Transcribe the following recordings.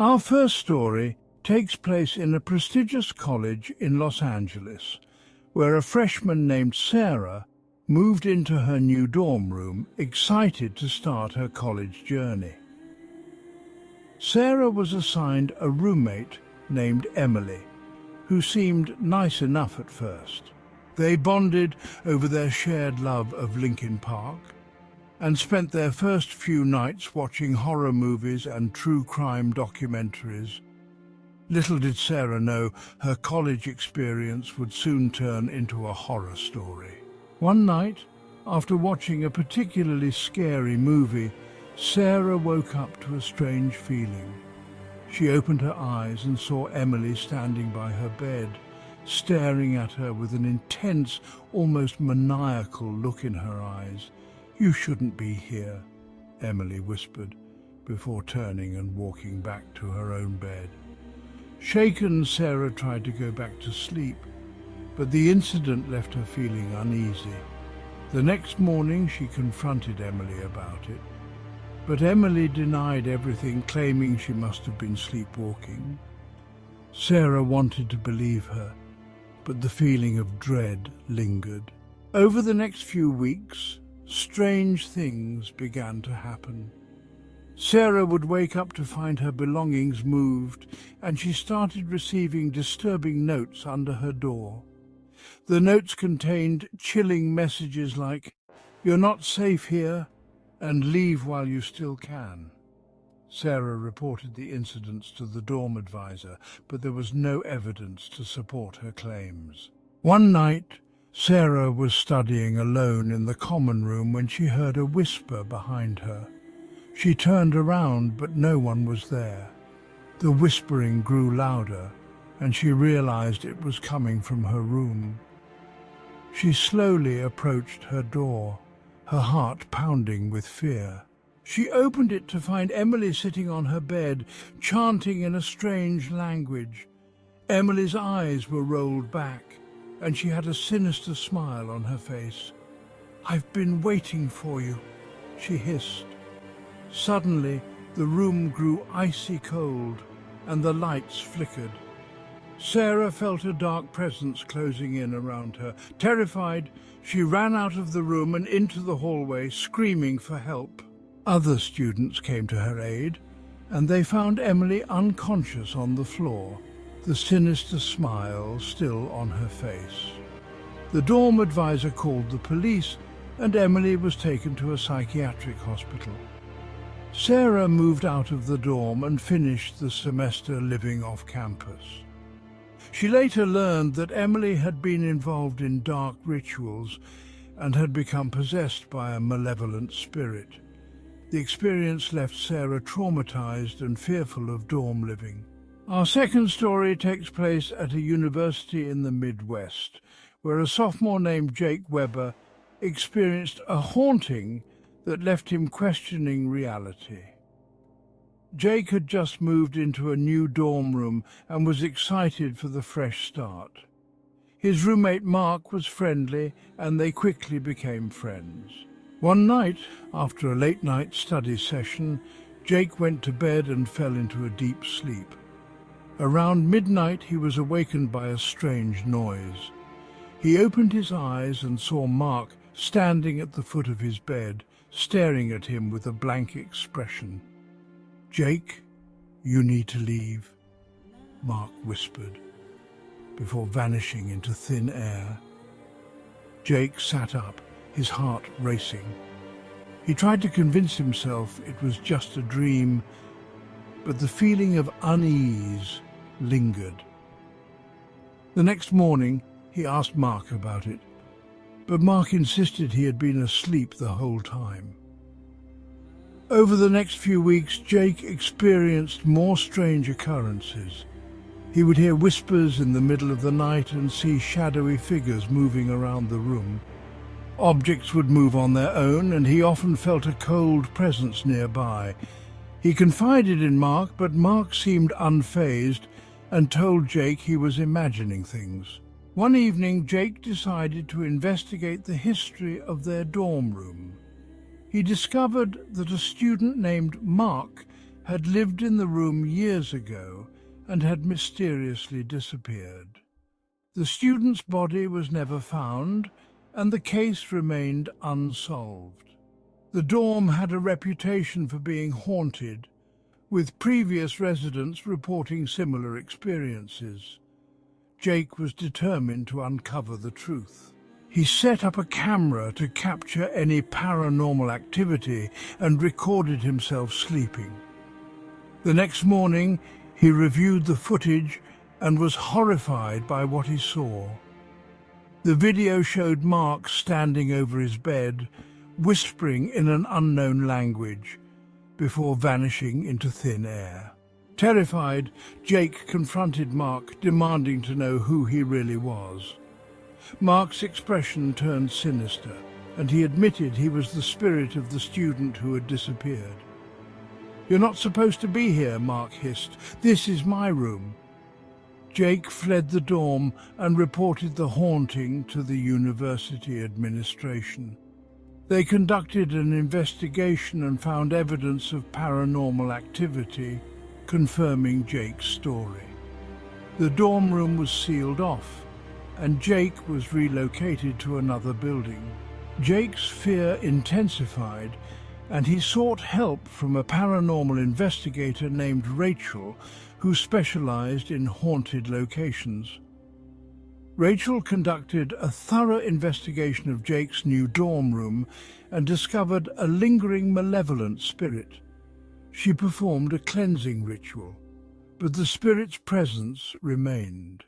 Our first story takes place in a prestigious college in Los Angeles, where a freshman named Sarah moved into her new dorm room, excited to start her college journey. Sarah was assigned a roommate named Emily, who seemed nice enough at first. They bonded over their shared love of Linkin Park and spent their first few nights watching horror movies and true crime documentaries. Little did Sarah know her college experience would soon turn into a horror story. One night, after watching a particularly scary movie, Sarah woke up to a strange feeling. She opened her eyes and saw Emily standing by her bed, staring at her with an intense, almost maniacal look in her eyes. "You shouldn't be here," Emily whispered, before turning and walking back to her own bed. Shaken, Sarah tried to go back to sleep, but the incident left her feeling uneasy. The next morning she confronted Emily about it, but Emily denied everything, claiming she must have been sleepwalking. Sarah wanted to believe her, but the feeling of dread lingered. Over the next few weeks, strange things began to happen. Sarah would wake up to find her belongings moved, and she started receiving disturbing notes under her door. The notes contained chilling messages like, "You're not safe here," and "Leave while you still can." Sarah reported the incidents to the dorm advisor, but there was no evidence to support her claims. One night, Sarah was studying alone in the common room when she heard a whisper behind her. She turned around, but no one was there. The whispering grew louder, and she realized it was coming from her room. She slowly approached her door, her heart pounding with fear. She opened it to find Emily sitting on her bed, chanting in a strange language. Emily's eyes were rolled back, and she had a sinister smile on her face. "I've been waiting for you," she hissed. Suddenly, the room grew icy cold, and the lights flickered. Sarah felt a dark presence closing in around her. Terrified, she ran out of the room and into the hallway, screaming for help. Other students came to her aid, and they found Emily unconscious on the floor, the sinister smile still on her face. The dorm advisor called the police, and Emily was taken to a psychiatric hospital. Sarah moved out of the dorm and finished the semester living off campus. She later learned that Emily had been involved in dark rituals and had become possessed by a malevolent spirit. The experience left Sarah traumatized and fearful of dorm living. Our second story takes place at a university in the Midwest, where a sophomore named Jake Weber experienced a haunting that left him questioning reality. Jake had just moved into a new dorm room and was excited for the fresh start. His roommate Mark was friendly, and they quickly became friends. One night, after a late-night study session, Jake went to bed and fell into a deep sleep. Around midnight, he was awakened by a strange noise. He opened his eyes and saw Mark standing at the foot of his bed, staring at him with a blank expression. "Jake, you need to leave," Mark whispered, before vanishing into thin air. Jake sat up, his heart racing. He tried to convince himself it was just a dream, but the feeling of unease lingered. The next morning, he asked Mark about it, but Mark insisted he had been asleep the whole time. Over the next few weeks, Jake experienced more strange occurrences. He would hear whispers in the middle of the night and see shadowy figures moving around the room. Objects would move on their own, and he often felt a cold presence nearby. He confided in Mark, but Mark seemed unfazed and told Jake he was imagining things. One evening, Jake decided to investigate the history of their dorm room. He discovered that a student named Mark had lived in the room years ago and had mysteriously disappeared. The student's body was never found, and the case remained unsolved. The dorm had a reputation for being haunted, with previous residents reporting similar experiences. Jake was determined to uncover the truth. He set up a camera to capture any paranormal activity and recorded himself sleeping. The next morning, he reviewed the footage and was horrified by what he saw. The video showed Mark standing over his bed, whispering in an unknown language, before vanishing into thin air. Terrified, Jake confronted Mark, demanding to know who he really was. Mark's expression turned sinister, and he admitted he was the spirit of the student who had disappeared. "You're not supposed to be here," Mark hissed. "This is my room." Jake fled the dorm and reported the haunting to the university administration. They conducted an investigation and found evidence of paranormal activity, confirming Jake's story. The dorm room was sealed off, and Jake was relocated to another building. Jake's fear intensified, and he sought help from a paranormal investigator named Rachel, who specialized in haunted locations. Rachel conducted a thorough investigation of Jake's new dorm room and discovered a lingering malevolent spirit. She performed a cleansing ritual, but the spirit's presence remained.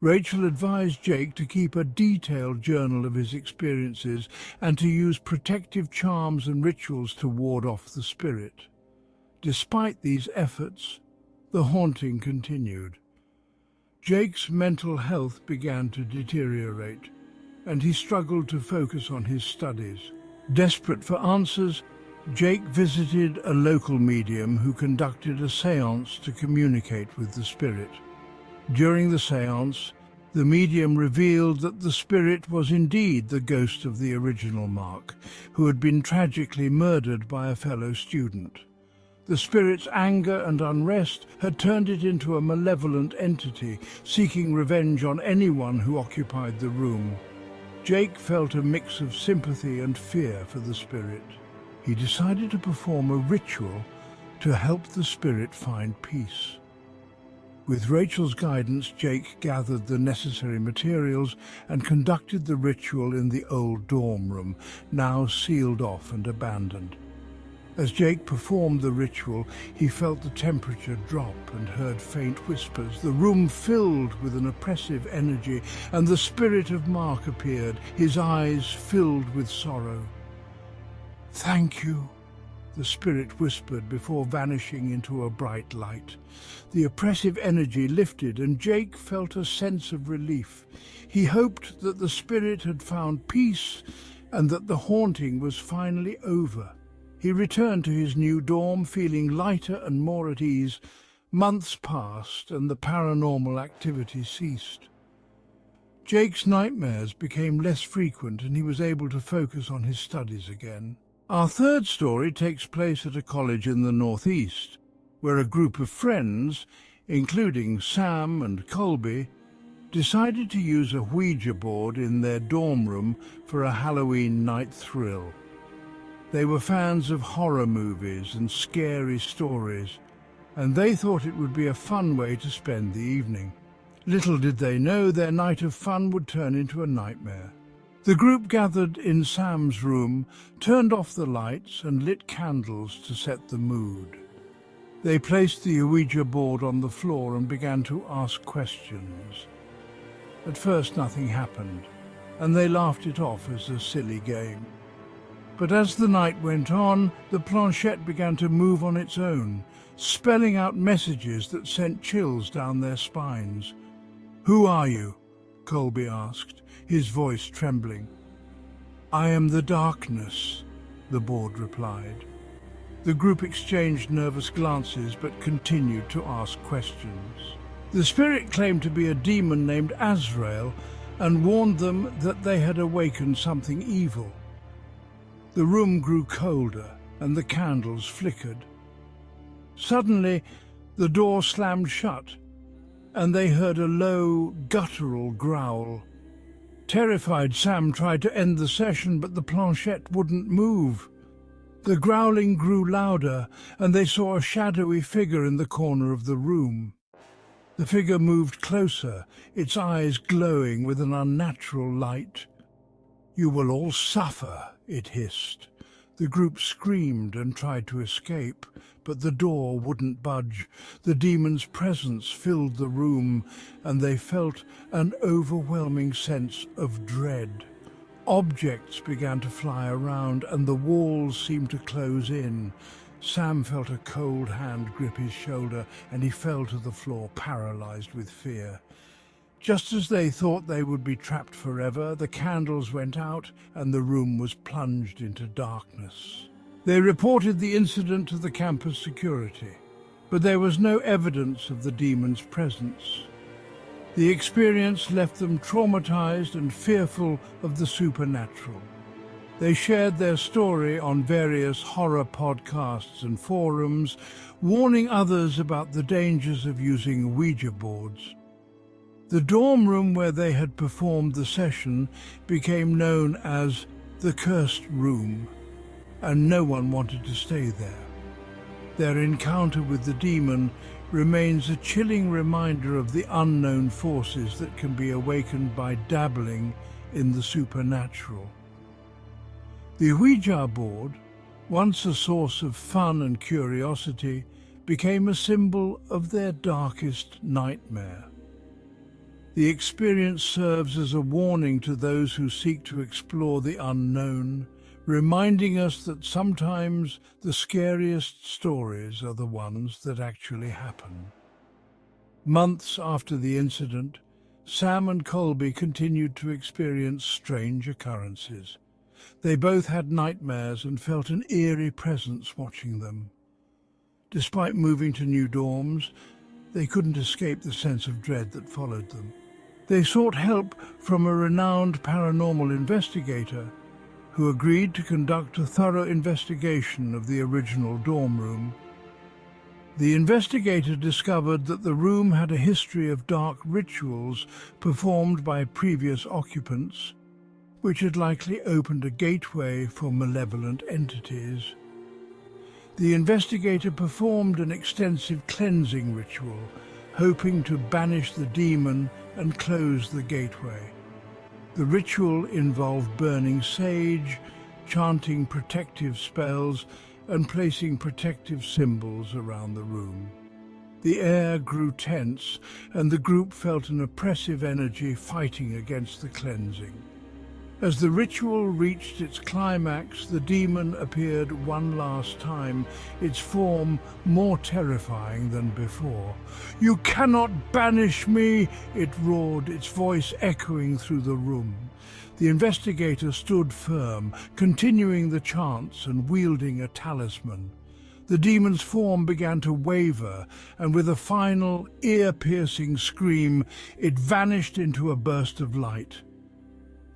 Rachel advised Jake to keep a detailed journal of his experiences and to use protective charms and rituals to ward off the spirit. Despite these efforts, the haunting continued. Jake's mental health began to deteriorate, and he struggled to focus on his studies. Desperate for answers, Jake visited a local medium who conducted a séance to communicate with the spirit. During the séance, the medium revealed that the spirit was indeed the ghost of the original Mark, who had been tragically murdered by a fellow student. The spirit's anger and unrest had turned it into a malevolent entity, seeking revenge on anyone who occupied the room. Jake felt a mix of sympathy and fear for the spirit. He decided to perform a ritual to help the spirit find peace. With Rachel's guidance, Jake gathered the necessary materials and conducted the ritual in the old dorm room, now sealed off and abandoned. As Jake performed the ritual, he felt the temperature drop and heard faint whispers. The room filled with an oppressive energy, and the spirit of Mark appeared, his eyes filled with sorrow. "Thank you," the spirit whispered before vanishing into a bright light. The oppressive energy lifted, and Jake felt a sense of relief. He hoped that the spirit had found peace and that the haunting was finally over. He returned to his new dorm, feeling lighter and more at ease. Months passed, and the paranormal activity ceased. Jake's nightmares became less frequent, and he was able to focus on his studies again. Our third story takes place at a college in the Northeast, where a group of friends, including Sam and Colby, decided to use a Ouija board in their dorm room for a Halloween night thrill. They were fans of horror movies and scary stories, and they thought it would be a fun way to spend the evening. Little did they know their night of fun would turn into a nightmare. The group gathered in Sam's room, turned off the lights and lit candles to set the mood. They placed the Ouija board on the floor and began to ask questions. At first nothing happened, and they laughed it off as a silly game. But as the night went on, the planchette began to move on its own, spelling out messages that sent chills down their spines. "Who are you?" Colby asked, his voice trembling. "I am the darkness," the board replied. The group exchanged nervous glances but continued to ask questions. The spirit claimed to be a demon named Azrael and warned them that they had awakened something evil. The room grew colder and the candles flickered. Suddenly, the door slammed shut, and they heard a low, guttural growl. Terrified, Sam tried to end the session, but the planchette wouldn't move. The growling grew louder, and they saw a shadowy figure in the corner of the room. The figure moved closer, its eyes glowing with an unnatural light. "You will all suffer," it hissed. The group screamed and tried to escape, but the door wouldn't budge. The demon's presence filled the room, and they felt an overwhelming sense of dread. Objects began to fly around, and the walls seemed to close in. Sam felt a cold hand grip his shoulder, and he fell to the floor, paralyzed with fear. Just as they thought they would be trapped forever, the candles went out and the room was plunged into darkness. They reported the incident to the campus security, but there was no evidence of the demon's presence. The experience left them traumatized and fearful of the supernatural. They shared their story on various horror podcasts and forums, warning others about the dangers of using Ouija boards. The dorm room where they had performed the session became known as the Cursed Room, and no one wanted to stay there. Their encounter with the demon remains a chilling reminder of the unknown forces that can be awakened by dabbling in the supernatural. The Ouija board, once a source of fun and curiosity, became a symbol of their darkest nightmare. The experience serves as a warning to those who seek to explore the unknown, reminding us that sometimes the scariest stories are the ones that actually happen. Months after the incident, Sam and Colby continued to experience strange occurrences. They both had nightmares and felt an eerie presence watching them. Despite moving to new dorms, they couldn't escape the sense of dread that followed them. They sought help from a renowned paranormal investigator who agreed to conduct a thorough investigation of the original dorm room. The investigator discovered that the room had a history of dark rituals performed by previous occupants, which had likely opened a gateway for malevolent entities. The investigator performed an extensive cleansing ritual, hoping to banish the demon and close the gateway. The ritual involved burning sage, chanting protective spells, and placing protective symbols around the room. The air grew tense, and the group felt an oppressive energy fighting against the cleansing. As the ritual reached its climax, the demon appeared one last time, its form more terrifying than before. "You cannot banish me!" it roared, its voice echoing through the room. The investigator stood firm, continuing the chants and wielding a talisman. The demon's form began to waver, and with a final, ear-piercing scream, it vanished into a burst of light.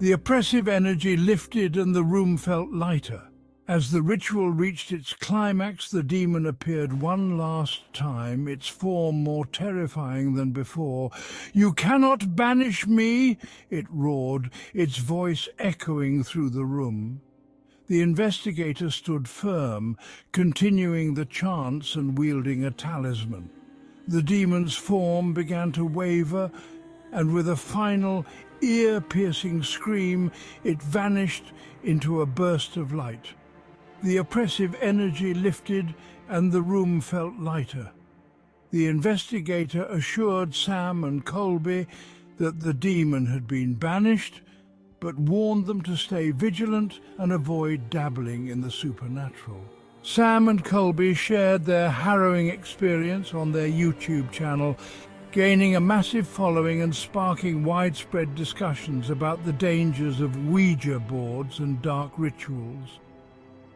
The oppressive energy lifted and the room felt lighter. As the ritual reached its climax, the demon appeared one last time, its form more terrifying than before. "You cannot banish me!" it roared, its voice echoing through the room. The investigator stood firm, continuing the chants and wielding a talisman. The demon's form began to waver, and with a final, ear-piercing scream, it vanished into a burst of light. The oppressive energy lifted and the room felt lighter. The investigator assured Sam and Colby that the demon had been banished, but warned them to stay vigilant and avoid dabbling in the supernatural. Sam and Colby shared their harrowing experience on their YouTube channel, gaining a massive following and sparking widespread discussions about the dangers of Ouija boards and dark rituals.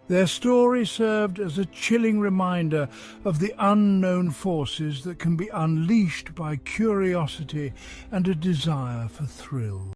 Their story served as a chilling reminder of the unknown forces that can be unleashed by curiosity and a desire for thrill.